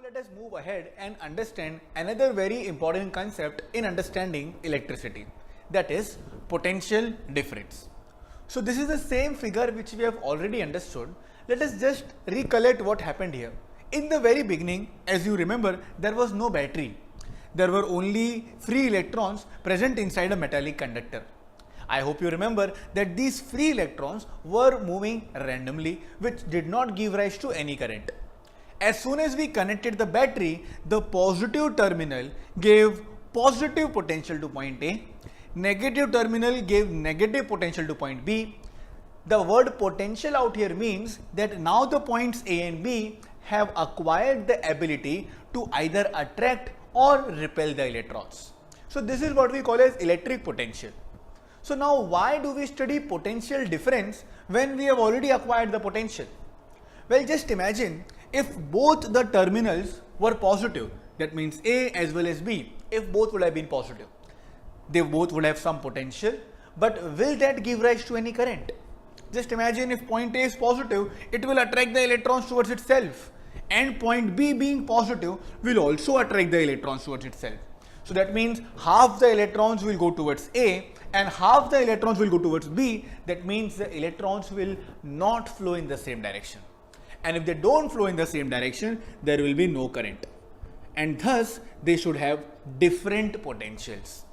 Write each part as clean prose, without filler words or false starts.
let us move ahead and understand another very important concept in understanding electricity, that is potential difference. So this is the same figure which we have already understood. Let us just recollect what happened here. In the very beginning, as you remember, there was no battery. There were only free electrons present inside a metallic conductor. I hope you remember that these free electrons were moving randomly, which did not give rise to any current. As soon as we connected the battery, the positive terminal gave positive potential to point A, negative terminal gave negative potential to point B. The word potential out here means that now the points A and B have acquired the ability to either attract or repel the electrons. So this is what we call as electric potential. So now why do we study potential difference when we have already acquired the potential? Well, just imagine if both the terminals were positive, that means A as well as B, if both would have been positive, they both would have some potential, but will that give rise to any current? Just imagine if point A is positive, it will attract the electrons towards itself, and point B being positive will also attract the electrons towards itself. So that means half the electrons will go towards A and half the electrons will go towards B. That means the electrons will not flow in the same direction. And if they don't flow in the same direction, there will be no current. And thus, they should have different potentials.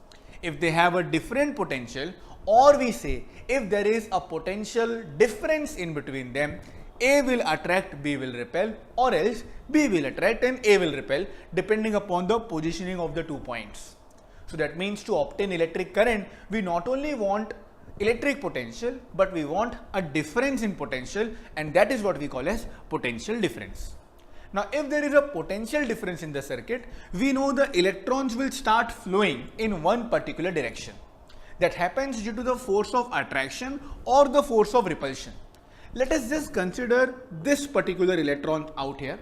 If they have a different potential, or we say if there is a potential difference in between them, A will attract, B will repel, or else B will attract and A will repel, depending upon the positioning of the 2 points. So that means to obtain electric current, we not only want electric potential, but we want a difference in potential, and that is what we call as potential difference. Now, if there is a potential difference in the circuit, we know the electrons will start flowing in one particular direction. That happens due to the force of attraction or the force of repulsion. Let us just consider this particular electron out here.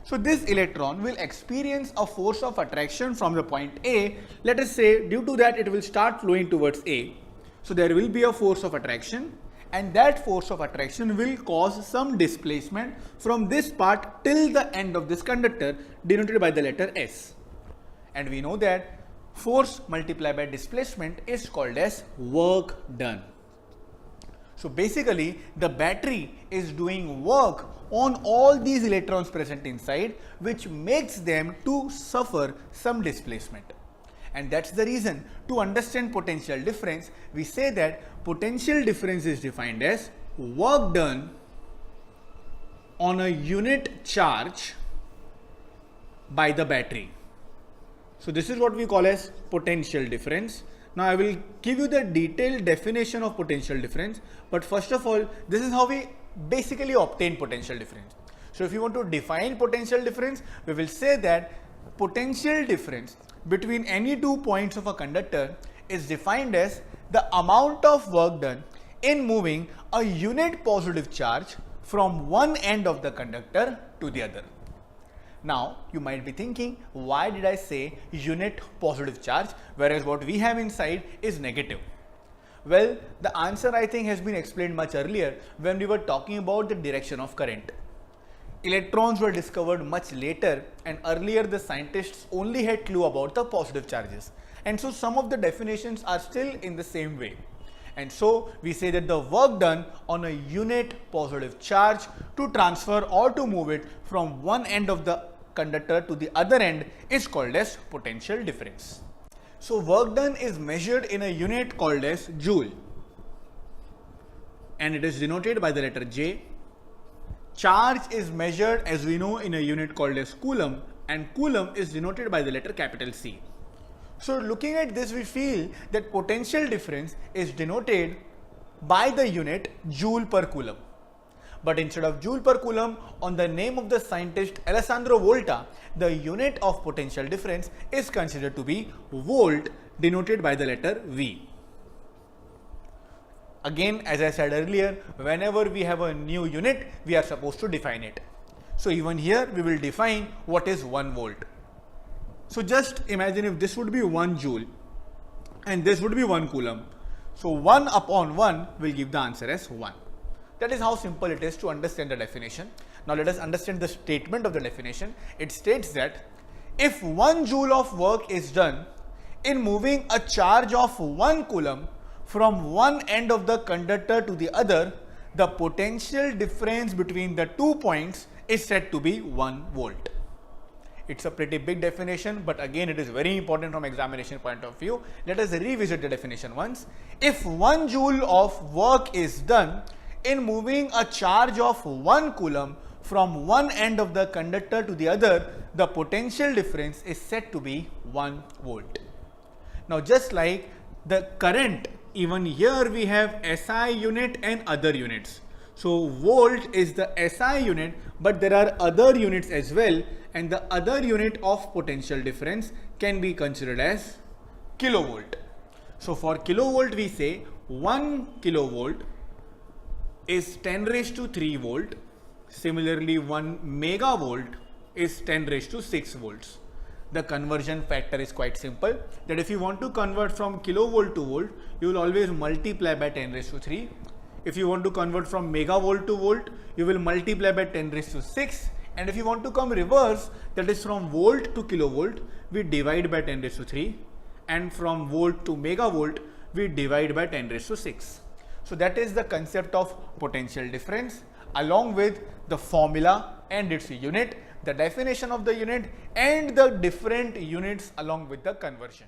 So this electron will experience a force of attraction from the point A. Let us say due to that it will start flowing towards A. So there will be a force of attraction, and that force of attraction will cause some displacement from this part till the end of this conductor, denoted by the letter S. And we know that force multiplied by displacement is called as work done. So basically the battery is doing work on all these electrons present inside, which makes them to suffer some displacement. And that's the reason to understand potential difference, we say that potential difference is defined as work done on a unit charge by the battery. So this is what we call as potential difference. Now I will give you the detailed definition of potential difference, but first of all, this is how we basically obtain potential difference. So if you want to define potential difference, we will say that potential difference between any 2 points of a conductor is defined as the amount of work done in moving a unit positive charge from one end of the conductor to the other. Now you might be thinking, why did I say unit positive charge, whereas what we have inside is negative? Well, the answer I think has been explained much earlier when we were talking about the direction of current. Electrons were discovered much later, and earlier the scientists only had clue about the positive charges, and so some of the definitions are still in the same way. And so we say that the work done on a unit positive charge to transfer or to move it from one end of the conductor to the other end is called as potential difference. So work done is measured in a unit called as joule, and it is denoted by the letter J. Charge is measured, as we know, in a unit called as coulomb, and coulomb is denoted by the letter capital C. So looking at this, we feel that potential difference is denoted by the unit joule per coulomb. But instead of joule per coulomb, on the name of the scientist Alessandro Volta, the unit of potential difference is considered to be volt, denoted by the letter V. Again, as I said earlier, whenever we have a new unit, we are supposed to define it. So even here we will define what is 1 volt. So just imagine if this would be 1 joule and this would be 1 coulomb. So 1 upon 1 will give the answer as 1. That is how simple it is to understand the definition. Now let us understand the statement of the definition. It states that if 1 joule of work is done in moving a charge of 1 coulomb from one end of the conductor to the other, the potential difference between the 2 points is said to be 1 volt. It's a pretty big definition, but again it is very important from examination point of view. Let us revisit the definition once. If 1 joule of work is done in moving a charge of 1 coulomb from one end of the conductor to the other, the potential difference is said to be 1 volt. Now just like the current, even here we have SI unit and other units. So volt is the SI unit, but there are other units as well, and the other unit of potential difference can be considered as kilovolt. So for kilovolt we say 1 kilovolt is 10 raised to 3 volt. Similarly 1 megavolt is 10 raised to 6 volts. The conversion factor is quite simple, that if you want to convert from kilovolt to volt, you will always multiply by 10 raised to 3. If you want to convert from megavolt to volt, you will multiply by 10 raised to 6. And if you want to come reverse, that is from volt to kilovolt, we divide by 10 raised to 3. And from volt to megavolt, we divide by 10 raised to 6. So that is the concept of potential difference, along with the formula and its unit, the definition of the unit, and the different units along with the conversion.